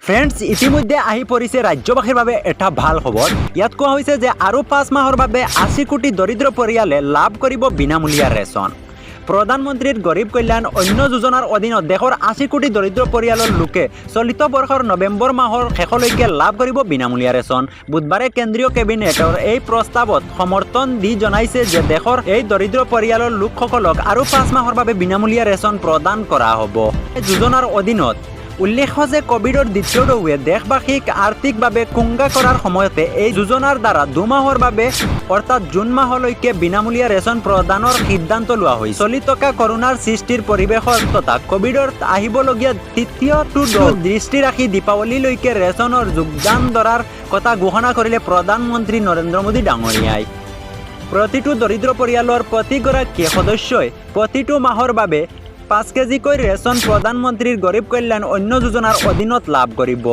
Friends ইতিমধ্যে আহি পৰিছে ৰাজ্যবাসীৰ বাবে এটা ভাল খবৰ। ইয়াত কোৱা হৈছে যে আৰু 5 মাহৰ বাবে 80 কোটি দৰিদ্ৰ পৰিয়ালে লাভ কৰিব বিনামূলীয়া ৰেচন। প্ৰধানমন্ত্ৰীৰ গৰীব কল্যাণ অন্ন যোজনাৰ অধীনত দেশৰ 80 কোটি দৰিদ্ৰ পৰিয়ালৰ লোকে চলিত বৰ্ষৰ নৱেম্বৰ মাহৰ শেষলৈকে লাভ কৰিব বিনামূলীয়া ৰেচন। বুধবাৰে কেন্দ্ৰীয় কেবিনেটৰ এই প্ৰস্তাৱত সমৰ্থন দি জনাইছে যে দেশৰ এই দৰিদ্ৰ পৰিয়ালৰ লোকসকলক আৰু 5 মাহৰ বাবে বিনামূলীয়া ৰেচন প্ৰদান কৰা হ'ব। এই যোজনাৰ অধীনত উল্লেখ্য যে কোভিডৰ দ্বিতীয় ঢৌৱে দেশবাসীক আৰ্থিকভাৱে কুংগা কৰাৰ সময়তে এই যোজনাৰ দ্বাৰা 2 মাহৰ বাবে অৰ্থাৎ জুন মাহলৈকে বিনামূলীয়া ৰেচন প্ৰদানৰ সিদ্ধান্ত লোৱা হৈছে। চলি থকা কৰোনাৰ সৃষ্টিৰ পৰিৱেশৰ তথা কোভিডৰ আহিবলগীয়া তৃতীয়টো ঢৌ দৃষ্টি ৰাখি দীপাৱলীলৈকে ৰেচনৰ যোগদান ধৰাৰ কথা ঘোষণা কৰিলে প্ৰধানমন্ত্ৰী নৰেন্দ্ৰ মোদী ডাঙৰীয়াই। প্ৰতিটো দৰিদ্ৰ পৰিয়ালৰ প্ৰতিগৰাকী সদস্যই প্ৰতিটো মাহৰ বাবে 5 কেজিকৈ ৰেচন প্ৰধানমন্ত্ৰীৰ গৰীব কল্যাণ অন্ন যোজনাৰ অধীনত লাভ কৰিব।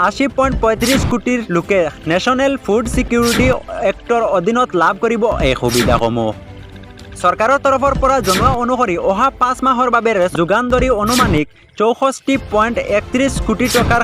80.35 কোটিৰ লোকে নেশ্যনেল ফুড ছিকিউৰিটি এক্টৰ অধীনত লাভ কৰিব এই সুবিধাসমূহ। চৰকাৰৰ তৰফৰ পৰা জনোৱা অনুসৰি অহা 5 মাহৰ বাবে যোগান ধৰি অনুমানিক 64.31 কোটি টকাৰ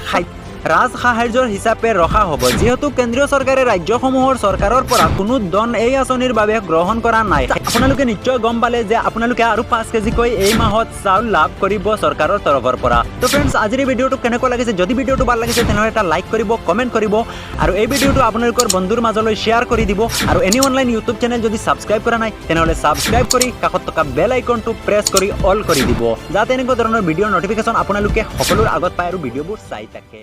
ৰাজসাহাৰ্যৰ হিচাপে ৰখা হ'ব। যিহেতু কেন্দ্ৰীয় চৰকাৰে ৰাজ্যসমূহৰ চৰকাৰৰ পৰা কোনো ধন এই আঁচনিৰ বাবে গ্ৰহণ কৰা নাই, আপোনালোকে নিশ্চয় গম পালে যে আপোনালোকে আৰু 5 কেজিকৈ এই মাহত চাউল লাভ কৰিব চৰকাৰৰ তৰফৰ পৰা। তো ফ্ৰেণ্ডছ, আজিৰ এই ভিডিঅ'টো কেনেকুৱা লাগিছে? যদি ভিডিঅ'টো ভাল লাগিছে তেনেহ'লে এটা লাইক কৰিব, কমেণ্ট কৰিব আৰু এই ভিডিঅ'টো আপোনালোকৰ বন্ধুৰ মাজলৈ শ্বেয়াৰ কৰি দিব। আৰু এনি অনলাইন ইউটিউব চেনেল যদি ছাবস্ক্ৰাইব কৰা নাই তেনেহ'লে ছাবস্ক্ৰাইব কৰি কাষত থকা বেল আইকনটো প্ৰেছ কৰি অল কৰি দিব, যাতে এনেকুৱা ধৰণৰ ভিডিঅ'ৰ নটিফিকেশ্যন আপোনালোকে সকলোৰ আগত পায় আৰু ভিডিঅ'বোৰ চাই থাকে।